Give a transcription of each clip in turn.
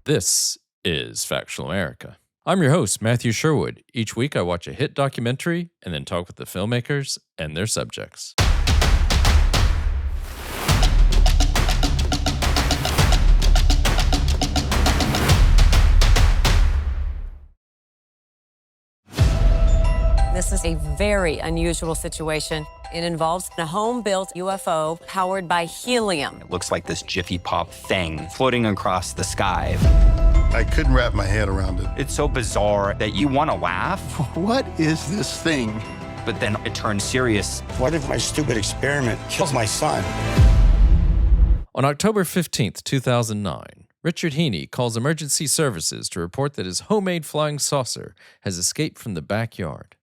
This is Factual America. I'm your host, Matthew Sherwood. Each week I watch a hit documentary and then talk with the filmmakers and their subjects. This is a very unusual situation. It involves a home-built UFO powered by helium. It looks like this Jiffy Pop thing floating across the sky. I couldn't wrap my head around it. It's so bizarre that you want to laugh, What is this thing? but then it turns serious. What if my stupid experiment kills my son? On October 15th, 2009, Richard Heeney calls emergency services to report that his homemade flying saucer has escaped from the backyard,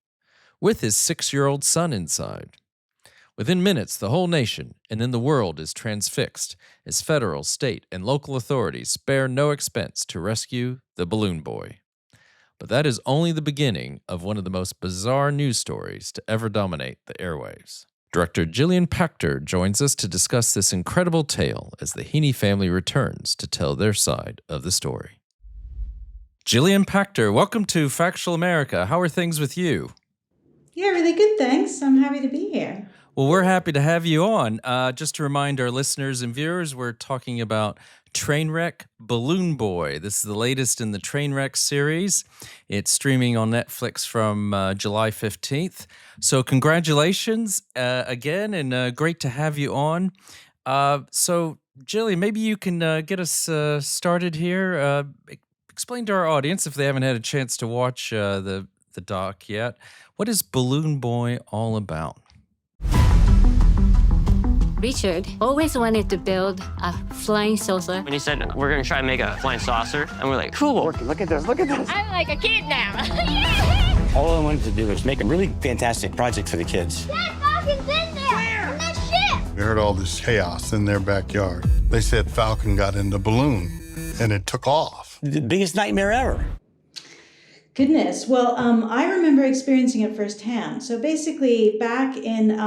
with his 6-year-old son inside. Within minutes, the whole nation and then the world is transfixed as federal, state, and local authorities spare no expense to rescue the balloon boy. But that is only the beginning of one of the most bizarre news stories to ever dominate the airwaves. Director Jillian Pachter joins us to discuss this incredible tale as the Heeney family returns to tell their side of the story. Jillian Pachter, welcome to Factual America. How are things with you? Yeah, really good, thanks. I'm happy to be here. Well, we're happy to have you on. Just to remind our listeners and viewers, we're talking about Trainwreck, Balloon Boy. This is the latest in the Trainwreck series. It's streaming on Netflix from July 15th. So congratulations again, and great to have you on. So, Jillian, maybe you can get us started here. Explain to our audience, if they haven't had a chance to watch the doc yet, what is Balloon Boy all about? Richard always wanted to build a flying saucer. When he said, we're going to try and make a flying saucer, and we're like, cool. Look at this, look at this. I'm like a kid now. All I wanted to do was make a really fantastic project for the kids. That Falcon's in there! Where? In that ship! We heard all this chaos in their backyard. They said Falcon got in the balloon and it took off. The biggest nightmare ever. Goodness. Well, I remember experiencing it firsthand. So basically, back in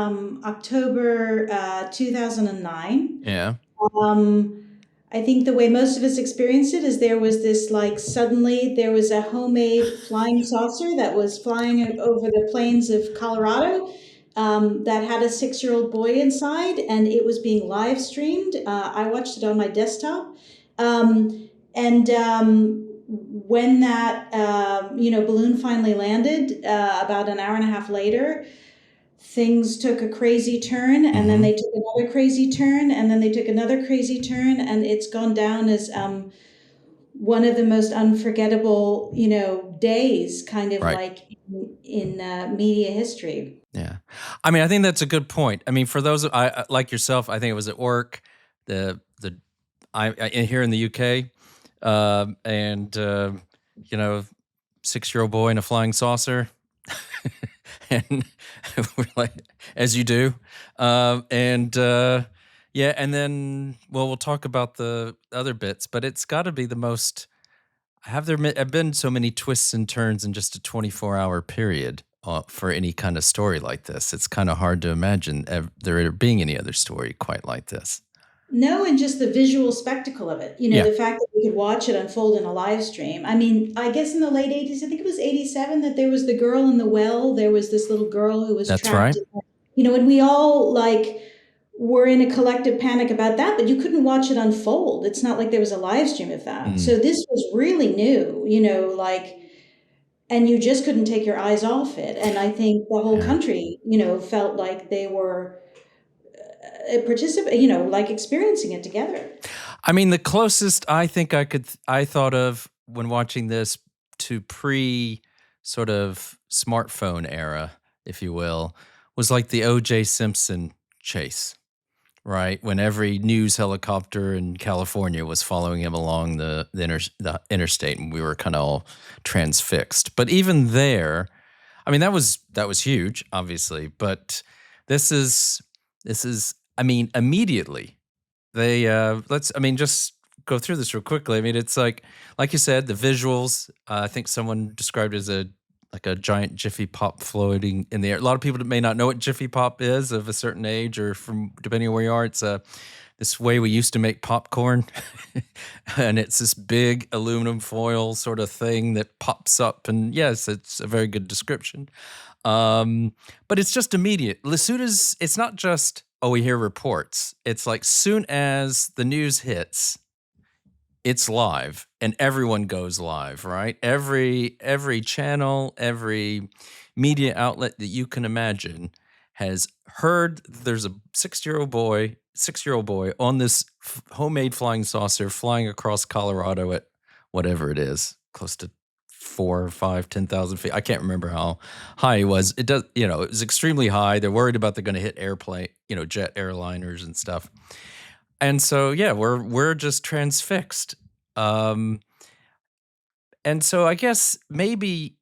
October 2009, Yeah. I think the way most of us experienced it is there was this, suddenly there was a homemade flying saucer that was flying over the plains of Colorado that had a 6-year-old boy inside, and it was being live streamed. I watched it on my desktop. When that balloon finally landed, about an hour and a half later, things took a crazy turn, and then they took another crazy turn, and then they took another crazy turn, and it's gone down as one of the most unforgettable, days, kind of Right. in media history. Yeah. I mean, I think that's a good point. I mean, for those like yourself, I think it was at work, here in the UK, and 6-year-old boy in a flying saucer, and we're like, as you do, and then we'll talk about the other bits, but it's got to be the most. Have been so many twists and turns in just a 24-hour period for any kind of story like this? It's kind of hard to imagine there being any other story quite like this. No, and just the visual spectacle of it. Yeah. The fact that we could watch it unfold in a live stream. I mean, I guess in the late 80s, I think it was 87, that there was the girl in the well. There was this little girl who was That's trapped. right. And we all were in a collective panic about that, but you couldn't watch it unfold. It's not like there was a live stream of that. So this was really new, and you just couldn't take your eyes off it. And I think the whole country, felt like they were experiencing it together. I mean, the closest I think I thought of when watching this to sort of smartphone era, if you will, was like the O.J. Simpson chase, right? When every news helicopter in California was following him along the interstate, and we were kind of all transfixed. But even there, I mean, that was huge, obviously. But this is. I mean, immediately they just go through this real quickly. I mean, it's like you said, the visuals. I think someone described it as a giant Jiffy Pop floating in the air. A lot of people may not know what Jiffy Pop is of a certain age, or from depending on where you are. It's this way we used to make popcorn. And it's this big aluminum foil sort of thing that pops up. And yes, it's a very good description. But it's just immediate. As soon as, it's not just, oh, we hear reports. It's like soon as the news hits, it's live and everyone goes live, right? Every channel, every media outlet that you can imagine has heard there's a 6-year-old boy on this homemade flying saucer flying across Colorado at whatever it is, close to 4 or 5, 10,000 feet. I can't remember how high it was. It does, it was extremely high. They're worried about they're going to hit airplane, jet airliners and stuff. And so, yeah, we're just transfixed. And so I guess maybe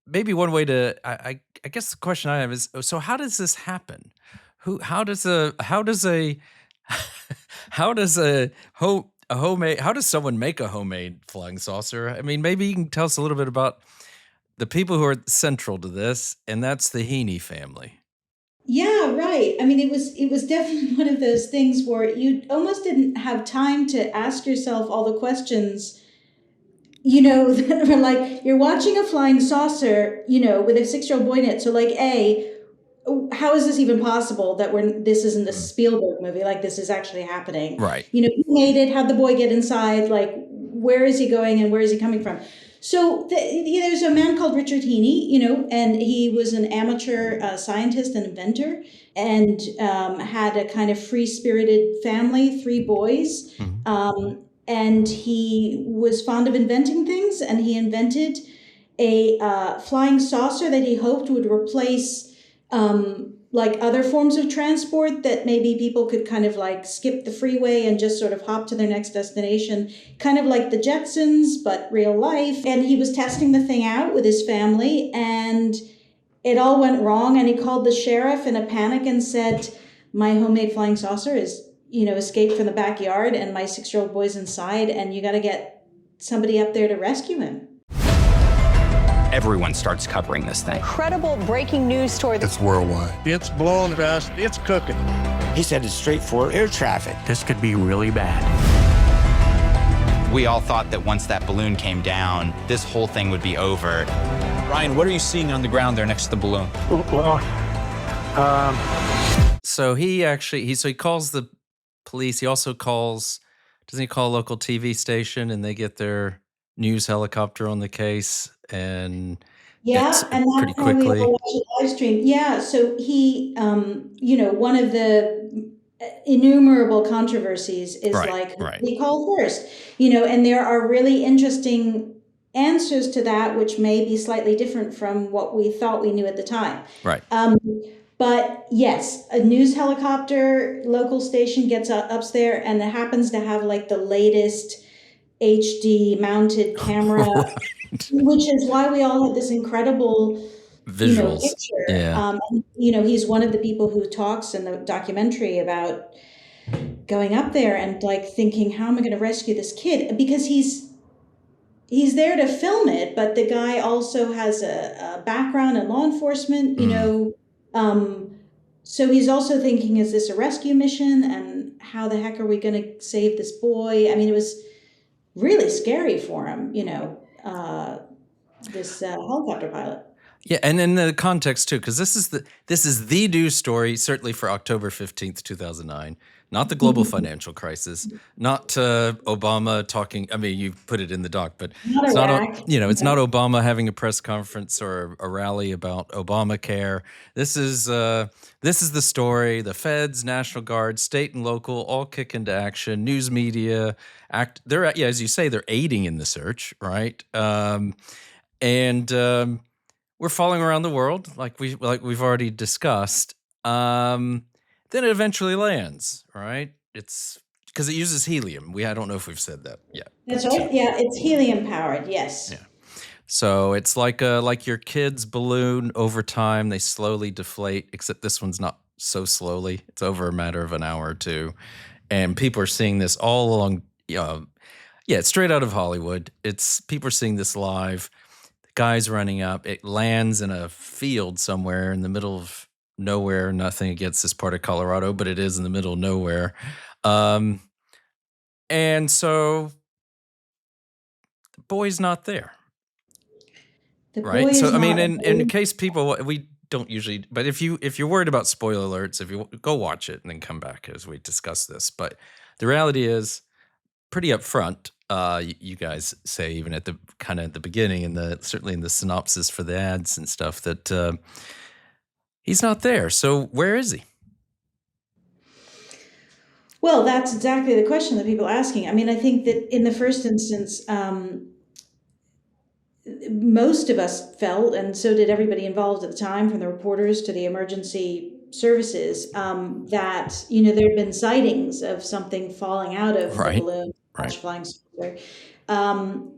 one way to, I guess the question I have is, so how does this happen? How does someone make a homemade flying saucer? I mean, maybe you can tell us a little bit about the people who are central to this, and that's the Heeney family. Yeah, right. I mean, it was definitely one of those things where you almost didn't have time to ask yourself all the questions, that were like, you're watching a flying saucer, with a 6-year-old boy in it. So like, how is this even possible that this isn't a Spielberg movie? Like, this is actually happening. Right. Who made it? How'd the boy get inside? Like, where is he going and where is he coming from? So there's a man called Richard Heeney, and he was an amateur scientist and inventor, and had a kind of free-spirited family, 3 boys. Mm-hmm. And he was fond of inventing things, and he invented a flying saucer that he hoped would replace like other forms of transport, that maybe people could kind of like skip the freeway and just sort of hop to their next destination, kind of like the Jetsons, but real life. And he was testing the thing out with his family, and it all went wrong. And he called the sheriff in a panic and said, my homemade flying saucer is, escaped from the backyard, and my 6-year-old boy's inside, and you got to get somebody up there to rescue him. Everyone starts covering this thing. Incredible breaking news story. It's worldwide. It's blowing fast. It's cooking. He's headed straight for air traffic. This could be really bad. We all thought that once that balloon came down, this whole thing would be over. Ryan, what are you seeing on the ground there next to the balloon? Well, So he calls the police. He also doesn't he call a local TV station, and they get their news helicopter on the case, and and pretty that's when we quickly. all watch the live stream. Yeah, so he, one of the innumerable controversies is we call first, and there are really interesting answers to that, which may be slightly different from what we thought we knew at the time. Right. But yes, a news helicopter, local station gets up there, and it happens to have like the latest HD mounted camera, which is why we all had this incredible visuals. Picture. Yeah. He's one of the people who talks in the documentary about going up there and like thinking, how am I going to rescue this kid? Because he's there to film it, but the guy also has a background in law enforcement, so he's also thinking, is this a rescue mission? And how the heck are we going to save this boy? I mean, it was really scary for him, this helicopter pilot. Yeah, and in the context too, because this is the news story, certainly for October 15th, 2009. Not the global financial crisis, not Obama talking. I mean, you put it in the doc, but it's not. It's not Obama having a press conference or a rally about Obamacare. This is the story. The feds, National Guard, state and local, all kick into action. News media act. They're as you say, they're aiding in the search, right? And we're following around the world, like we've already discussed. Then it eventually lands, right? It's because it uses helium. I don't know if we've said that yet. That's right. Yeah, it's helium powered. Yes. Yeah. So it's like your kid's balloon. Over time, they slowly deflate. Except this one's not so slowly. It's over a matter of an hour or two, and people are seeing this all along. It's straight out of Hollywood. People are seeing this live. The guy's running up. It lands in a field somewhere in the middle of nowhere. Nothing against this part of Colorado, but it is in the middle of nowhere. And so the boy's not there. The Right. boy So, is I mean, not. in case people, we don't usually, but if you're worried about spoiler alerts, if you go watch it and then come back as we discuss this. But the reality is pretty upfront. You guys say even at the kind of at the beginning and certainly in the synopsis for the ads and stuff that he's not there. So where is he? Well, that's exactly the question that people are asking. I mean, I think that in the first instance, most of us felt, and so did everybody involved at the time, from the reporters to the emergency services, that there had been sightings of something falling out of the balloon, flying saucer.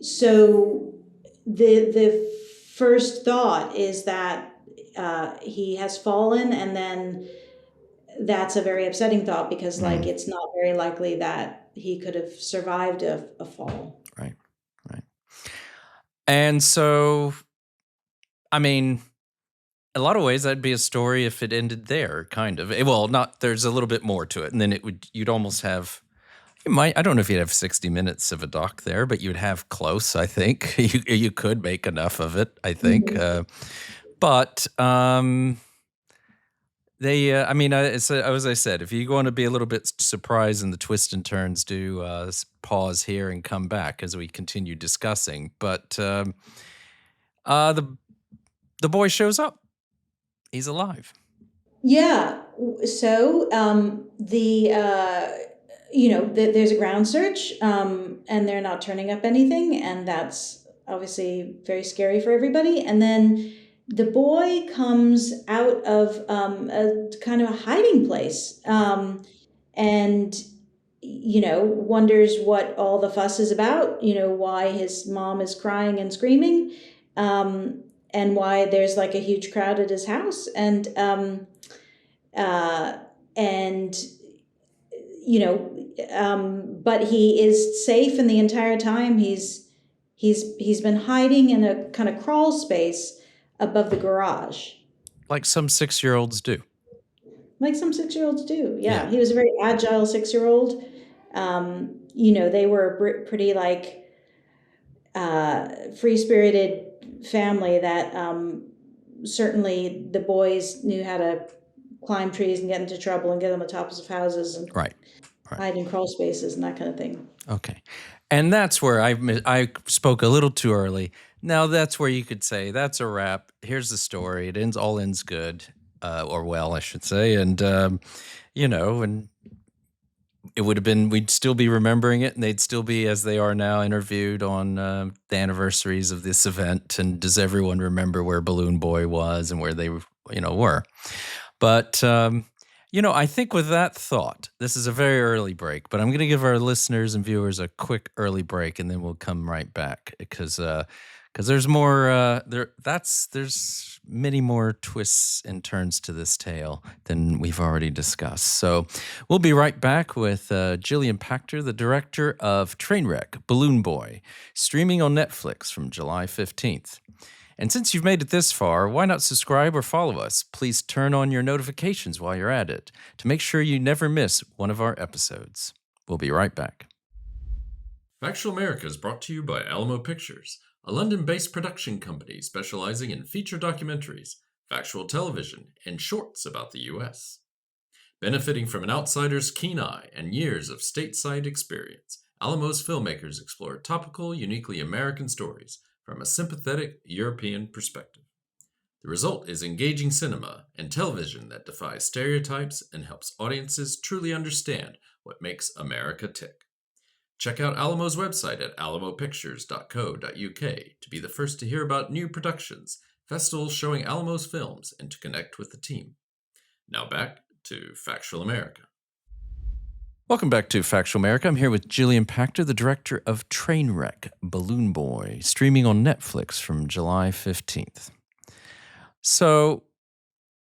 So the first thought is that he has fallen, and then that's a very upsetting thought because, it's not very likely that he could have survived a fall. Right. And so, I mean, a lot of ways that'd be a story if it ended there, kind of. Well, there's a little bit more to it. And then you'd almost have, I don't know if you'd have 60 minutes of a doc there, but you'd have close, I think. You could make enough of it, I think. But as I said, if you want to be a little bit surprised in the twists and turns, do pause here and come back as we continue discussing. But the boy shows up. He's alive. Yeah. So there's a ground search, and they're not turning up anything, and that's obviously very scary for everybody. And then the boy comes out of a kind of a hiding place, and wonders what all the fuss is about. Why his mom is crying and screaming, and why there's like a huge crowd at his house, but he is safe, and the entire time he's been hiding in a kind of crawl space above the garage, like some 6-year-olds do. Yeah. He was a very agile 6-year-old. They were a pretty free-spirited family that certainly the boys knew how to climb trees and get into trouble and get on the tops of houses and hide in crawl spaces and that kind of thing. Okay. And that's where I spoke a little too early. Now that's where you could say that's a wrap. Here's the story. It ends good, or well, I should say. And, and it would have been, we'd still be remembering it, and they'd still be, as they are now, interviewed on the anniversaries of this event. And does everyone remember where Balloon Boy was and where they, were? But, I think with that thought, this is a very early break, but I'm going to give our listeners and viewers a quick early break, and then we'll come right back because there's more. There's many more twists and turns to this tale than we've already discussed. So we'll be right back with Jillian Pachter, the director of Trainwreck, Balloon Boy, streaming on Netflix from July 15th. And since you've made it this far, why not subscribe or follow us? Please turn on your notifications while you're at it to make sure you never miss one of our episodes. We'll be right back. Factual America is brought to you by Alamo Pictures, a London-based production company specializing in feature documentaries, factual television, and shorts about the U.S. Benefiting from an outsider's keen eye and years of stateside experience, Alamo's filmmakers explore topical, uniquely American stories from a sympathetic European perspective. The result is engaging cinema and television that defies stereotypes and helps audiences truly understand what makes America tick. Check out Alamo's website at alamopictures.co.uk to be the first to hear about new productions, festivals showing Alamo's films, and to connect with the team. Now back to Factual America. Welcome back to Factual America. I'm here with Jillian Pacter, the director of Trainwreck, Balloon Boy, streaming on Netflix from July 15th. So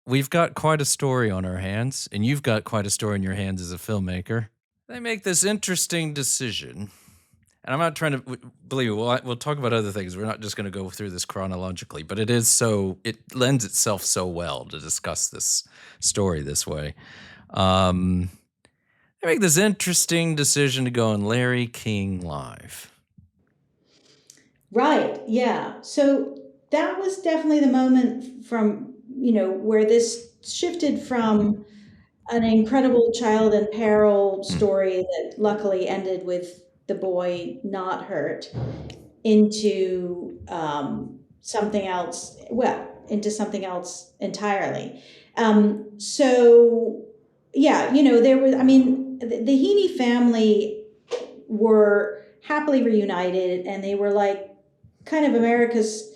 we've got quite a story on our hands, and you've got quite a story in your hands as a filmmaker. They make this interesting decision, and I'm not trying to believe it. We'll talk about other things. We're not just going to go through this chronologically, but it lends itself so well to discuss this story this way. They You make this interesting decision to go on Larry King Live. Right, yeah. So that was definitely the moment from, where this shifted from an incredible child in peril story that luckily ended with the boy not hurt into something else, entirely. So, yeah, there was, the Heeney family were happily reunited, and they were like kind of America's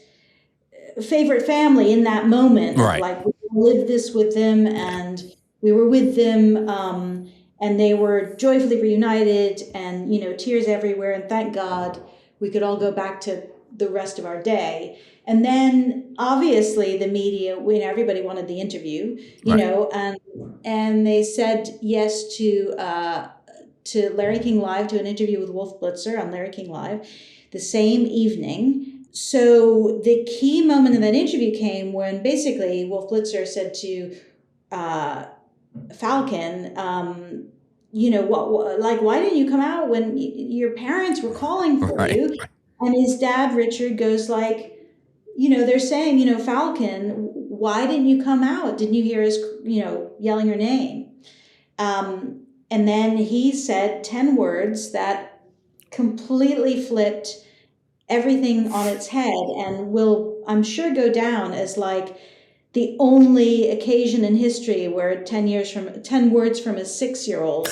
favorite family in that moment. Right. Like, we lived this with them, and we were with them, and they were joyfully reunited, and, tears everywhere, and thank God we could all go back to the rest of our day. And then obviously the media, everybody wanted the interview, and they said yes to Larry King Live, to an interview with Wolf Blitzer on Larry King Live the same evening. So the key moment in that interview came when basically Wolf Blitzer said to Falcon, why didn't you come out when your parents were calling for you? Right. And his dad, Richard, goes like, they're saying, Falcon, why didn't you come out? Didn't you hear us, yelling your name? And then he said 10 words that completely flipped everything on its head, and will, I'm sure, go down as like the only occasion in history where 10 words from a 6-year-old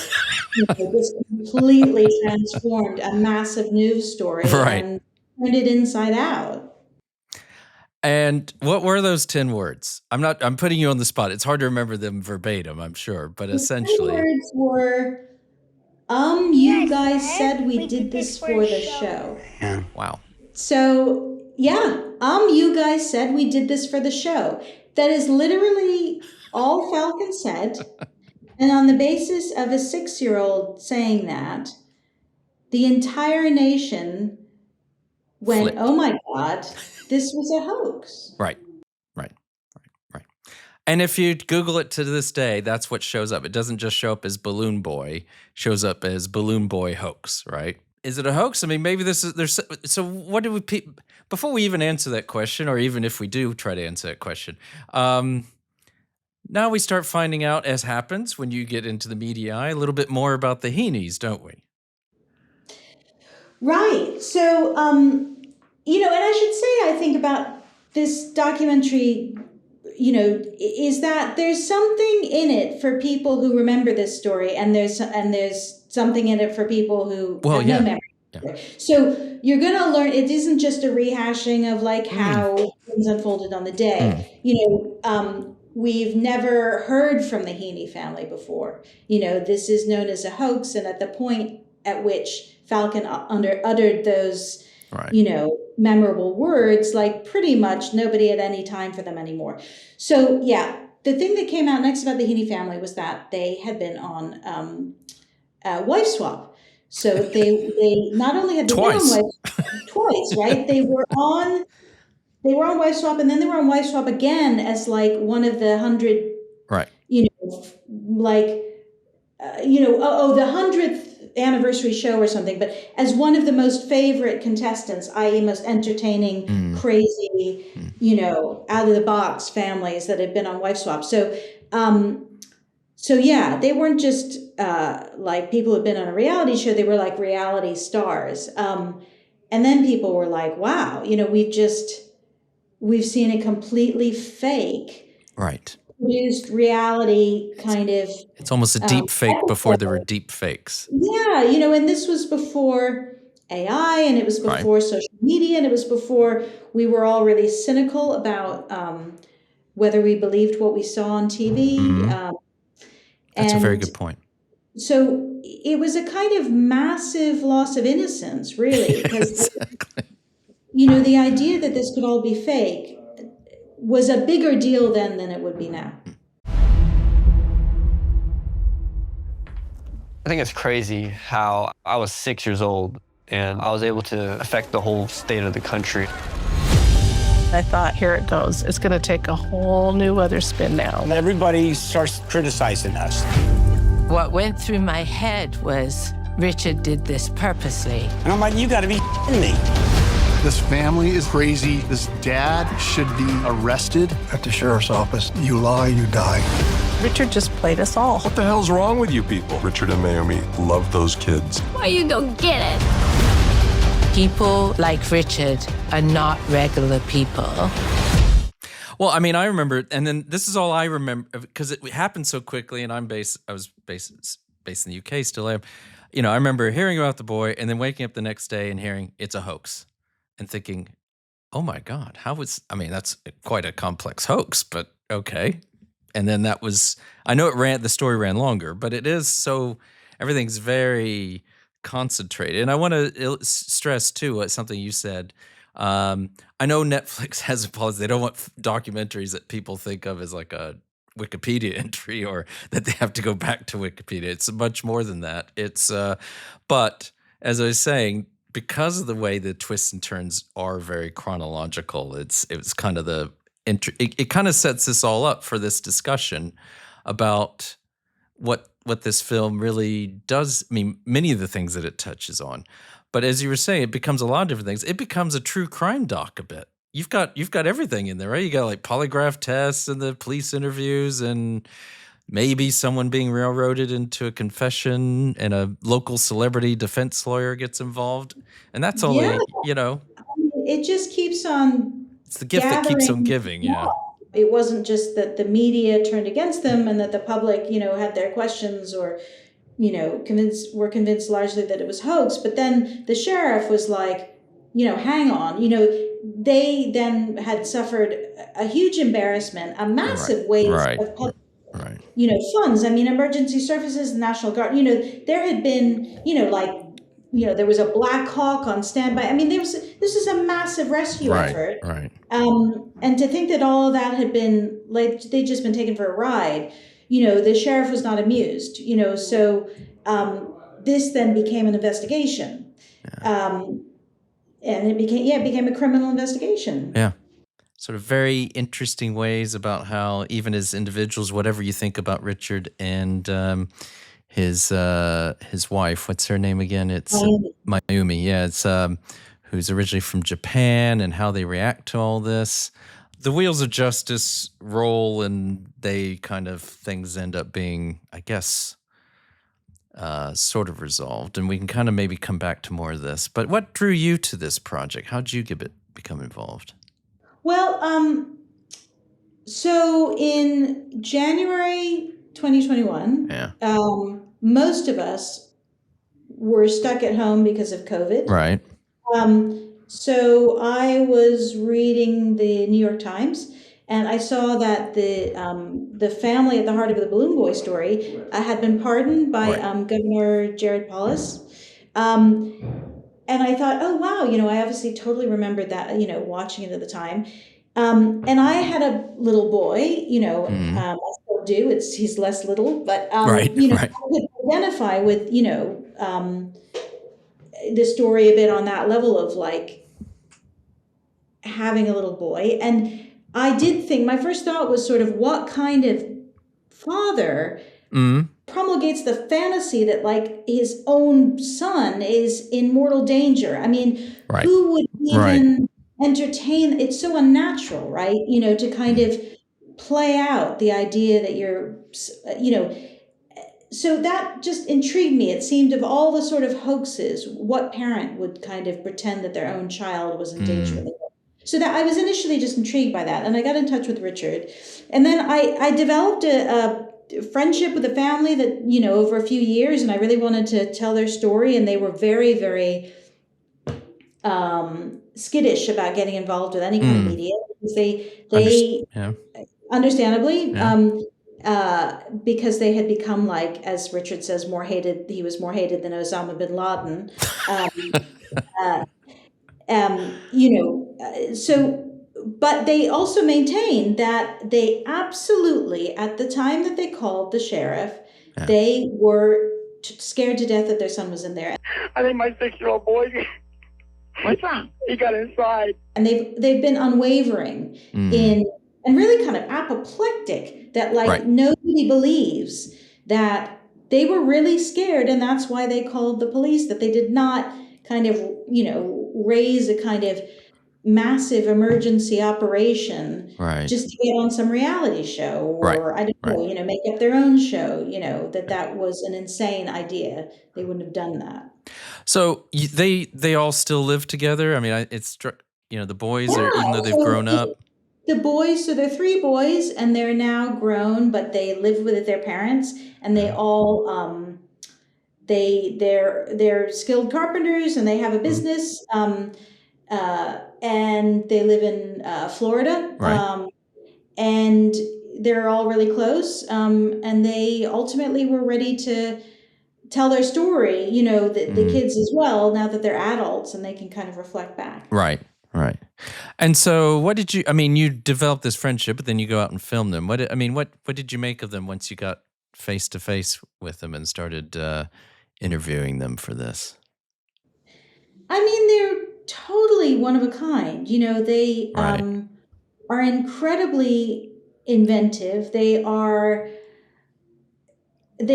just completely transformed a massive news story and turned it inside out. And what were those 10 words? I'm putting you on the spot. It's hard to remember them verbatim, I'm sure, but essentially. The 10 words were, you guys said we did this for the show. Yeah. Wow. So, yeah, you guys said we did this for the show. That is literally all Falcon said. And on the basis of a 6-year-old saying that, the entire nation went, flipped. Oh my God, this was a hoax. Right. And if you Google it to this day, that's what shows up. It doesn't just show up as Balloon Boy, it shows up as Balloon Boy Hoax, right? Is it a hoax? I mean, maybe so what do we, before we even answer that question, or even if we do try to answer that question, now we start finding out, as happens when you get into the media eye, a little bit more about the Heeneys, don't we? Right. So, and I should say, I think about this documentary, is that there's something in it for people who remember this story, and there's something in it for people who have no memory. Yeah. So you're going to learn, it isn't just a rehashing of like how things unfolded on the day. We've never heard from the Heeney family before. This is known as a hoax, and at the point at which Falcon uttered those memorable words, like pretty much nobody had any time for them anymore. So yeah, the thing that came out next about the Heeney family was that they had been on Wife Swap. So they not only had been on Wife Swap twice, right? They were on Wife Swap, and then they were on Wife Swap again as like one of the 100, right? The 100th anniversary show or something, but as one of the most favorite contestants, i.e. most entertaining, crazy, out of the box families that had been on Wife Swap. So yeah, they weren't just like people who'd been on a reality show, they were like reality stars. And then people were like, wow, we've seen a completely fake, right, produced reality kind of. It's almost a deep fake before there were deep fakes. Yeah, and this was before AI, and it was before social media, and it was before we were all really cynical about whether we believed what we saw on TV. That's a very good point. So it was a kind of massive loss of innocence, really, because exactly. The idea that this could all be fake was a bigger deal then than it would be now. I think it's crazy how I was 6 years old and I was able to affect the whole state of the country. I thought, here it goes. It's going to take a whole new other spin now. And everybody starts criticizing us. What went through my head was Richard did this purposely. And I'm like, you gotta be me. This family is crazy. This dad should be arrested. At the sheriff's office, you lie, you die. Richard just played us all. What the hell's wrong with you people? Richard and Mayumi love those kids. Why you don't get it? People like Richard are not regular people. Well, I mean, I remember, and then this is all I remember because it happened so quickly, and I was based in the UK, still am. You know, I remember hearing about the boy and then waking up the next day and hearing it's a hoax and thinking, oh my God, that's quite a complex hoax, but okay. And then I know the story ran longer, but it is so, everything's very concentrated. And I want to stress too, something you said. I know Netflix has a policy. They don't want documentaries that people think of as like a Wikipedia entry or that they have to go back to Wikipedia. It's much more than that. But as I was saying, because of the way the twists and turns are very chronological, it was kind of it kind of sets this all up for this discussion about what this film really does. I mean, many of the things that it touches on. But as you were saying, it becomes a lot of different things. It becomes a true crime doc a bit. You've got everything in there, right? You got like polygraph tests and the police interviews and maybe someone being railroaded into a confession and a local celebrity defense lawyer gets involved. And that's only, It just keeps on. It's the gift that keeps on giving, yeah. It wasn't just that the media turned against them and that the public, had their questions or were convinced largely that it was hoax. But then the sheriff was like, hang on, they then had suffered a huge embarrassment, a massive waste of public, funds. I mean, emergency services, the National Guard, there had been, there was a Black Hawk on standby. I mean, this is a massive rescue effort. Right. And to think that all of that had been like, they'd just been taken for a ride. The sheriff was not amused, so this then became an investigation. Yeah. And it became a criminal investigation. Yeah. Sort of very interesting ways about how even as individuals, whatever you think about Richard and his wife, what's her name again? It's Mayumi. Yeah, it's who's originally from Japan and how they react to all this. The wheels of justice roll and things end up being, I guess, sort of resolved. And we can kind of maybe come back to more of this. But what drew you to this project? How did you become involved? Well, so in January 2021, most of us were stuck at home because of COVID. Right. So I was reading the New York Times, and I saw that the family at the heart of the Balloon Boy story had been pardoned by Governor Jared Polis. And I thought, oh, wow, I obviously totally remembered that, watching it at the time. And I had a little boy, I still do. He's less little, but, I could identify with, the story a bit on that level of like having a little boy. And I did think, my first thought was sort of what kind of father promulgates the fantasy that like his own son is in mortal danger. I mean, who would even entertain? It's so unnatural, right? To kind of play out the idea that you're, so that just intrigued me. It seemed of all the sort of hoaxes, what parent would kind of pretend that their own child was in danger? So that I was initially just intrigued by that. And I got in touch with Richard. And then I developed a friendship with the family that, over a few years, and I really wanted to tell their story. And they were very, very skittish about getting involved with any kind of media. Because they understandably, because they had become, like, as Richard says, more hated. He was more hated than Osama bin Laden. But they also maintained that they absolutely, at the time that they called the sheriff, they were scared to death that their son was in there. I think my 6-year-old boy, my son, he got inside. And they've been unwavering in, and really kind of apoplectic that nobody believes that they were really scared, and that's why they called the police, that they did not kind of, raise a kind of massive emergency operation just to get on some reality show or I don't know, make up their own show, that was an insane idea. They wouldn't have done that. So they all still live together? I mean, it's, the boys are, even though they've grown up. The boys, so they're 3 boys and they're now grown, but they live with their parents, and they all, they're skilled carpenters and they have a business. And they live in Florida, and they're all really close. And they ultimately were ready to tell their story, the kids as well, now that they're adults and they can kind of reflect back. Right. And so what did you developed this friendship, but then you go out and film them. What did you make of them once you got face to face with them and started interviewing them for this? I mean, they're totally one of a kind. They are incredibly inventive. They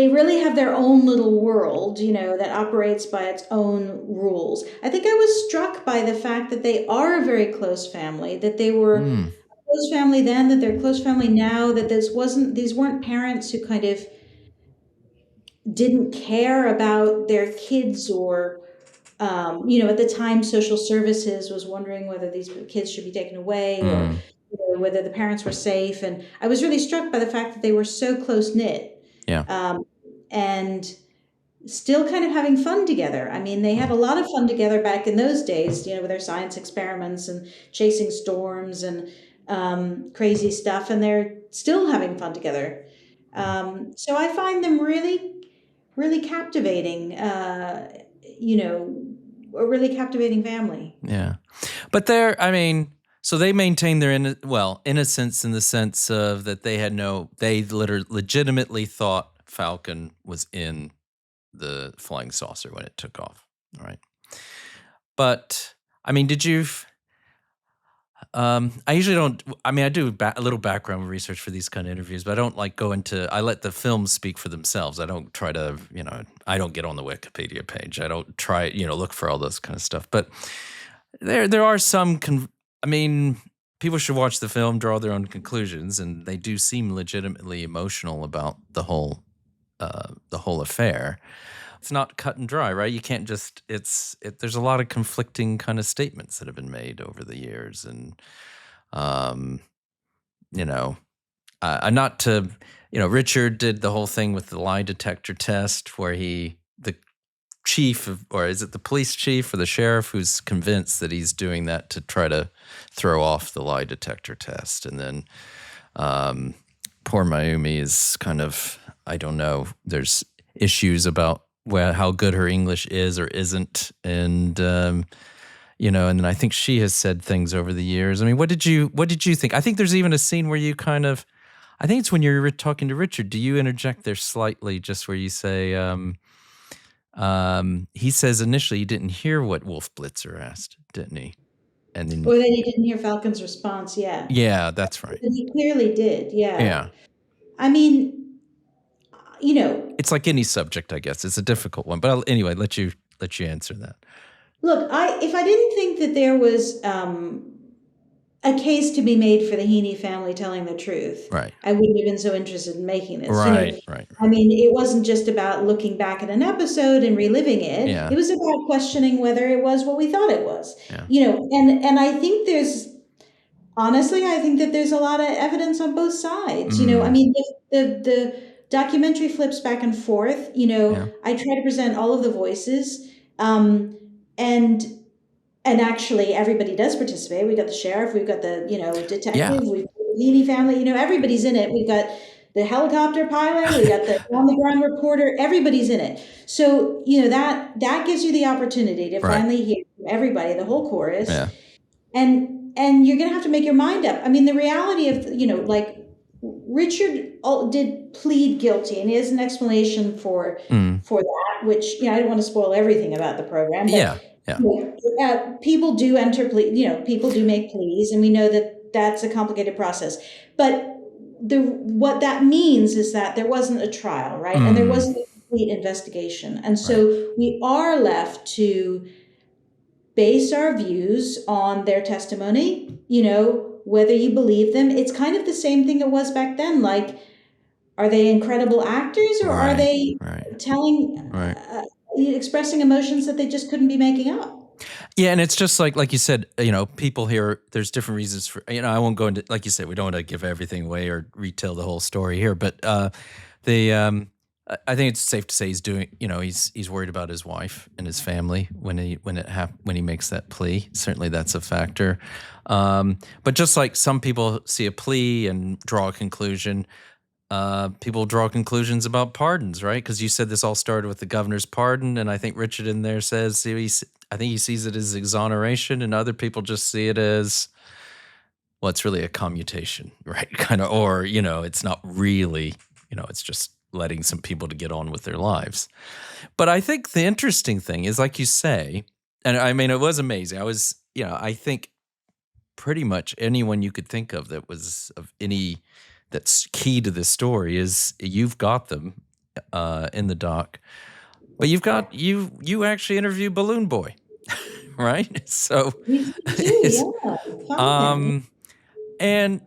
really have their own little world, that operates by its own rules. I think I was struck by the fact that they are a very close family, that they were a close family then, that they're a close family now, that these weren't parents who kind of didn't care about their kids or at the time, social services was wondering whether these kids should be taken away or whether the parents were safe. And I was really struck by the fact that they were so close-knit and still kind of having fun together. I mean, they had a lot of fun together back in those days, with their science experiments and chasing storms and crazy stuff. And they're still having fun together. So I find them really, really captivating. A really captivating family. Yeah. But so they maintain their innocence in the sense of that they legitimately thought Falcon was in the flying saucer when it took off. All right. But, did you... I usually don't. I do a little background research for these kind of interviews, but I don't go into. I let the films speak for themselves. I don't try to, I don't get on the Wikipedia page. I don't try, look for all those kind of stuff. But there are some. People should watch the film, draw their own conclusions, and they do seem legitimately emotional about the whole affair. It's not cut and dry, right? You can't just, there's a lot of conflicting kind of statements that have been made over the years. And, Richard did the whole thing with the lie detector test where the chief or is it the police chief or the sheriff who's convinced that he's doing that to try to throw off the lie detector test. And then poor Mayumi is kind of, I don't know, there's issues about how good her English is or isn't, and and then I think she has said things over the years. What did you think? I think there's even a scene where you kind of, I think it's when you're talking to Richard. Do you interject there slightly, just where you say, he says initially he didn't hear what Wolf Blitzer asked, didn't he? And then, or that he didn't hear Falcon's response. Yeah. Yeah, that's right. But he clearly did. Yeah. Yeah. It's like any subject, I guess. It's a difficult one, but I'll anyway let you answer that. Look, if I didn't think that there was a case to be made for the Heeney family telling the truth, I wouldn't have been so interested in making this. Right. It wasn't just about looking back at an episode and reliving it. Yeah. It was about questioning whether it was what we thought it was. Yeah. And I think honestly, I think that there's a lot of evidence on both sides. The documentary flips back and forth. I try to present all of the voices, and actually everybody does participate. We got the sheriff, we've got the detective, we've got the Heeney family. Everybody's in it. We've got the helicopter pilot, we got the on the ground reporter. Everybody's in it. So that gives you the opportunity to finally hear from everybody, the whole chorus, and you're gonna have to make your mind up. The reality of Richard did plead guilty, and he has an explanation for that, which I don't want to spoil everything about the program. But, people do people do make pleas, and we know that that's a complicated process. But what that means is that there wasn't a trial, right? And there wasn't a complete investigation. And so we are left to base our views on their testimony, whether you believe them. It's kind of the same thing it was back then. Like, are they incredible actors, or are they telling, expressing emotions that they just couldn't be making up? Yeah, and it's just like you said, people here, there's different reasons for, I won't go into, like you said, we don't want to give everything away or retell the whole story here, but I think it's safe to say he's doing, he's worried about his wife and his family when he makes that plea. Certainly that's a factor. But just like some people see a plea and draw a conclusion, people draw conclusions about pardons, right? Because you said this all started with the governor's pardon, and I think Richard in there says I think he sees it as exoneration, and other people just see it as, well, it's really a commutation, right? Kind of, or it's not really, it's just letting some people to get on with their lives. But I think the interesting thing is, like you say, and I mean, it was amazing. I think pretty much anyone you could think of that was of any that's key to this story is you've got them in the doc, but you actually interview Balloon Boy, right? So, and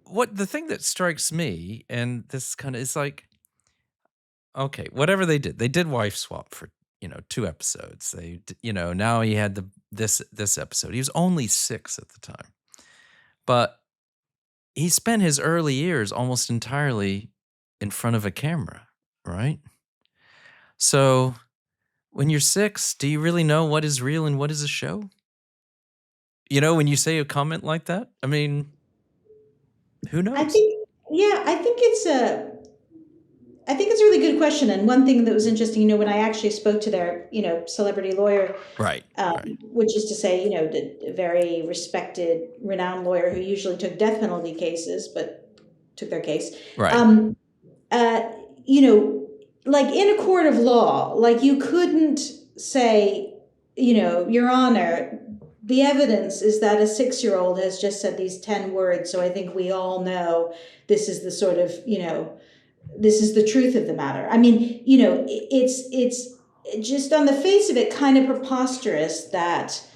what the thing that strikes me, and this kind of is like, okay, whatever they did wife swap for 2 episodes. Now he had this episode. He was only 6 at the time, but he spent his early years almost entirely in front of a camera, right? So when you're 6, do you really know what is real and what is a show? When you say a comment like that, I mean, who knows? I think it's a really good question. And one thing that was interesting, when I actually spoke to their, celebrity lawyer, right. Which is to say, a very respected, renowned lawyer who usually took death penalty cases, but took their case. Right. Like in a court of law, like you couldn't say, Your Honor, the evidence is that a 6-year-old has just said these 10 words. So I think we all know this is the sort of, this is the truth of the matter. I mean, it's just on the face of it kind of preposterous that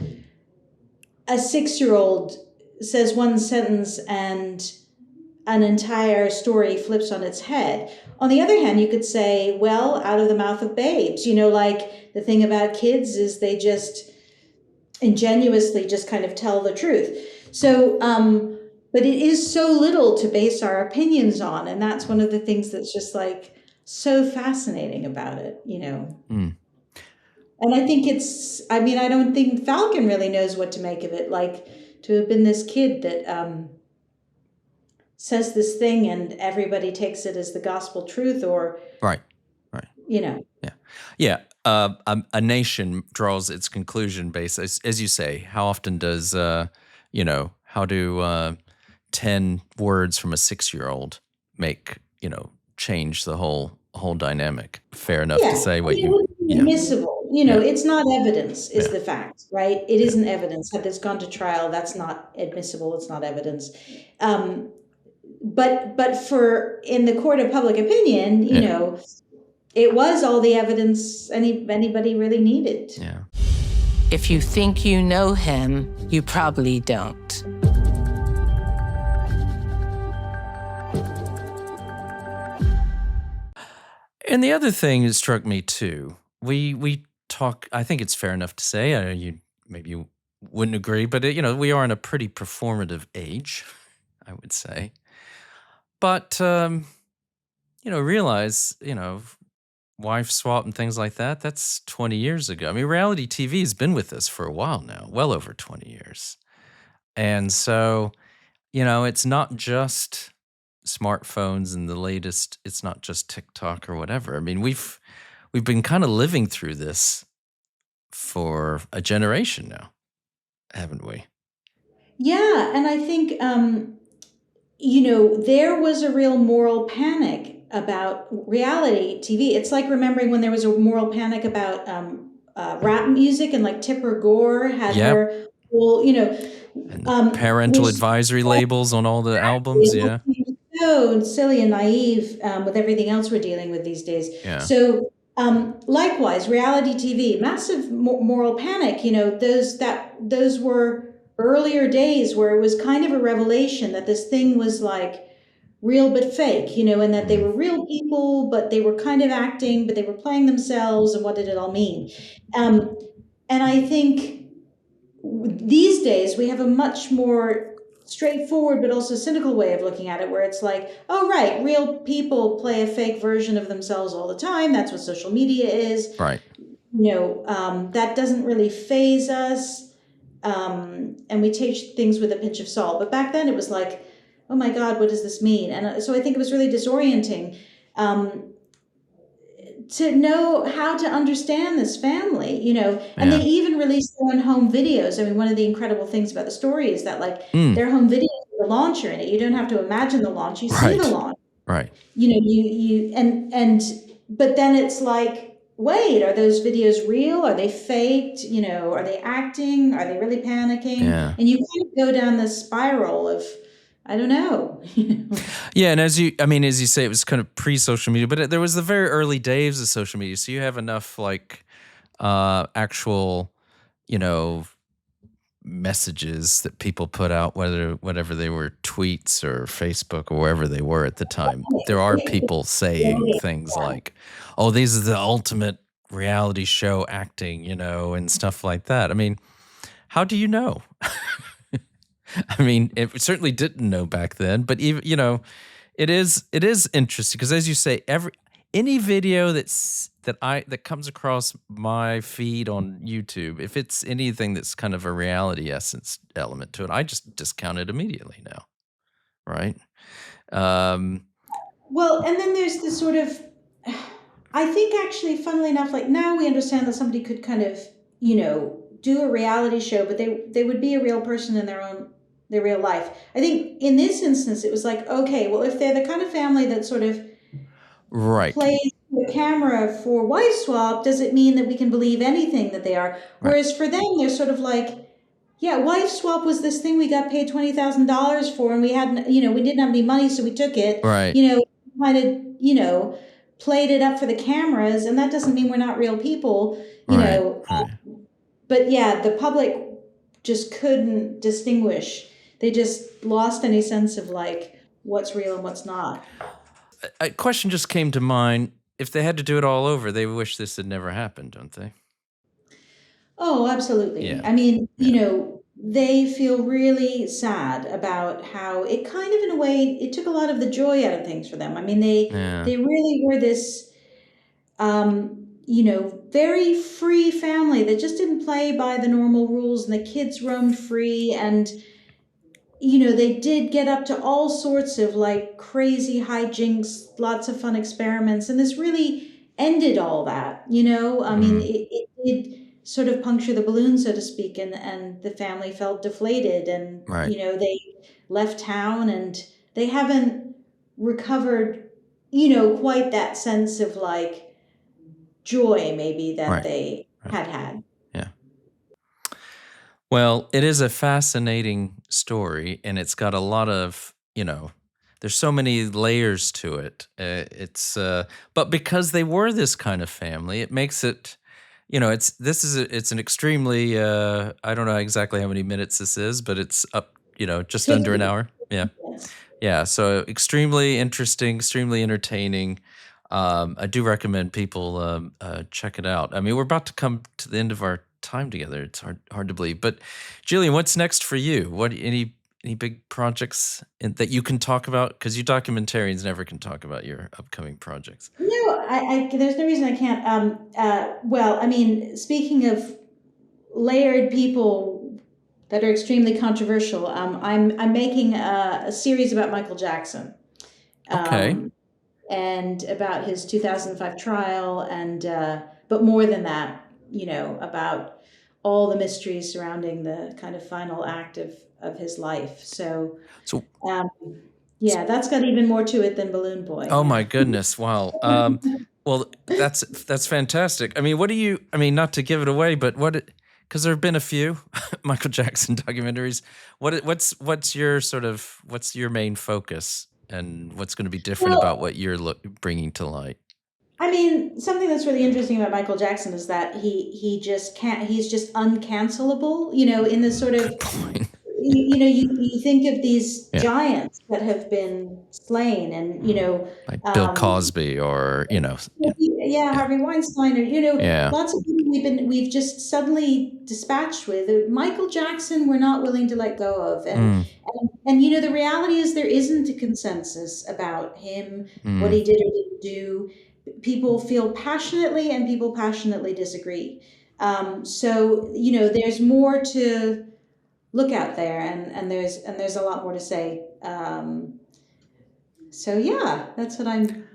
a 6-year-old says one sentence and an entire story flips on its head. On the other hand, you could say, well, out of the mouth of babes, like the thing about kids is they just ingenuously just kind of tell the truth. So, but it is so little to base our opinions on. And that's one of the things that's just like so fascinating about it, And I think I don't think Falcon really knows what to make of it. Like to have been this kid that says this thing and everybody takes it as the gospel truth or. Right. Yeah. A nation draws its conclusion based, as you say, how often does, how do 10 words from a 6-year-old make, change the whole dynamic? Fair enough to say what you... Admissible. It's not evidence is the fact, right? It isn't evidence. Had this gone to trial, that's not admissible. It's not evidence. But for in the court of public opinion, it was all the evidence anybody really needed. Yeah. If you think you know him, you probably don't. And the other thing that struck me too, we talk, I think it's fair enough to say, you wouldn't agree, but we are in a pretty performative age, I would say. But, realize, wife swap and things like that, that's 20 years ago. I mean, reality TV has been with us for a while now, well over 20 years. And so, it's not just smartphones and the latest, it's not just TikTok or whatever. I mean, we've been kind of living through this for a generation now, haven't we? Yeah, and I think, there was a real moral panic about reality TV. It's like remembering when there was a moral panic about rap music and like Tipper Gore had her whole, and parental advisory labels on all the albums, so silly and naive with everything else we're dealing with these days. Yeah. So Likewise, reality TV, massive moral panic. Those were earlier days where it was kind of a revelation that this thing was like real but fake, and that they were real people, but they were kind of acting, but they were playing themselves, and what did it all mean? And I think these days we have a much more straightforward but also cynical way of looking at it, where it's like, oh right, real people play a fake version of themselves all the time. That's what social media is. Right. That doesn't really faze us, and we take things with a pinch of salt. But back then it was like, oh my God, what does this mean? And so I think it was really disorienting to know how to understand this family, and they even released their own home videos. I mean, one of the incredible things about the story is that their home videos with the launcher in it. You don't have to imagine the launch; you see the launch. Right. But then it's like, wait, are those videos real? Are they faked? Are they acting? Are they really panicking? Yeah. And you kind of go down this spiral of, I don't know. Yeah, and as you say, it was kind of pre-social media, but there was the very early days of social media. So you have enough actual, messages that people put out, whatever they were, tweets or Facebook or wherever they were at the time. There are people saying things like, "Oh, these are the ultimate reality show acting," and stuff like that. I mean, how do you know? I mean, it certainly didn't know back then, but even, it is interesting because, as you say, any video that comes across my feed on YouTube, if it's anything that's kind of a reality essence element to it, I just discount it immediately now, right? Well, and then there's this sort of, I think actually, funnily enough, now we understand that somebody could kind of, do a reality show, but they would be a real person in their real life. I think in this instance, it was like, okay, well, if they're the kind of family that sort of plays the camera for wife swap, does it mean that we can believe anything that they are? Right. Whereas for them, they're sort of like, yeah, wife swap was this thing we got paid $20,000 for, and we hadn't, we didn't have any money, so we took it. Right. Kind of, played it up for the cameras, and that doesn't mean we're not real people, Right. But yeah, the public just couldn't distinguish. They just lost any sense of what's real and what's not. A question just came to mind. If they had to do it all over, they wish this had never happened, don't they? Oh, absolutely. Yeah. I mean, they feel really sad about how it kind of, in a way, it took a lot of the joy out of things for them. I mean, they really were this, very free family that just didn't play by the normal rules, and the kids roamed free, and they did get up to all sorts of crazy hijinks, lots of fun experiments, and this really ended all that. I mean, it did sort of puncture the balloon, so to speak, and the family felt deflated, and they left town, and they haven't recovered, quite that sense of joy maybe that they had. Yeah. Well, it is a fascinating story, and it's got a lot of, there's so many layers to it. But because they were this kind of family, it makes it, it's an extremely, I don't know exactly how many minutes this is, but it's up, just under an hour. Yeah. Yeah. So extremely interesting, extremely entertaining. I do recommend people check it out. I mean, we're about to come to the end of our time together. It's hard to believe. But Jillian, what's next for you? Any big projects that you can talk about? Because you documentarians never can talk about your upcoming projects. No, there's no reason I can't. Well, I mean, speaking of layered people that are extremely controversial, I'm making a series about Michael Jackson. Okay. And about his 2005 trial, and but more than that, about all the mysteries surrounding the kind of final act of his life. So that's got even more to it than Balloon Boy. Oh my goodness! Wow. Well, that's fantastic. I mean, not to give it away, but because there have been a few Michael Jackson documentaries. What's your main focus? And what's going to be different about what you're bringing to light? I mean, something that's really interesting about Michael Jackson is that he just can't. He's just uncancelable. In this sort of. You think of these giants that have been slain, and like Bill Cosby, or Harvey Weinstein, or lots of people we've just suddenly dispatched with. Michael Jackson, we're not willing to let go of, and the reality is there isn't a consensus about him, what he did or didn't do. People feel passionately, and people passionately disagree. So there's more to look out there, and there's a lot more to say. So yeah, that's what I'm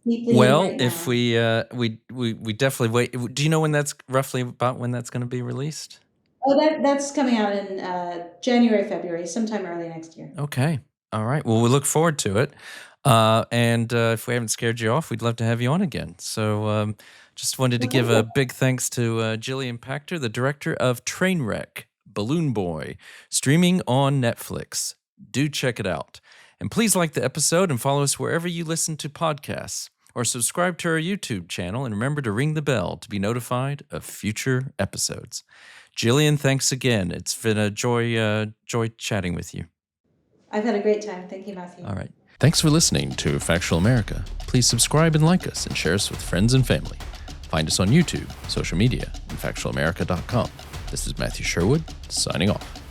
deeply in right now. If we definitely wait. Do you know when that's roughly about when that's going to be released? Oh, that's coming out in January, February, sometime early next year. Okay. All right. Well, we look forward to it. And if we haven't scared you off, we'd love to have you on again. So just wanted to give a big thanks to Jillian Pacter, the director of Trainwreck, Balloon Boy, streaming on Netflix. Do check it out. And please like the episode and follow us wherever you listen to podcasts, or subscribe to our YouTube channel, and remember to ring the bell to be notified of future episodes. Jillian, thanks again. It's been a joy chatting with you. I've had a great time. Thank you, Matthew. All right. Thanks for listening to Factual America. Please subscribe and like us, and share us with friends and family. Find us on YouTube, social media, and factualamerica.com. This is Matthew Sherwood, signing off.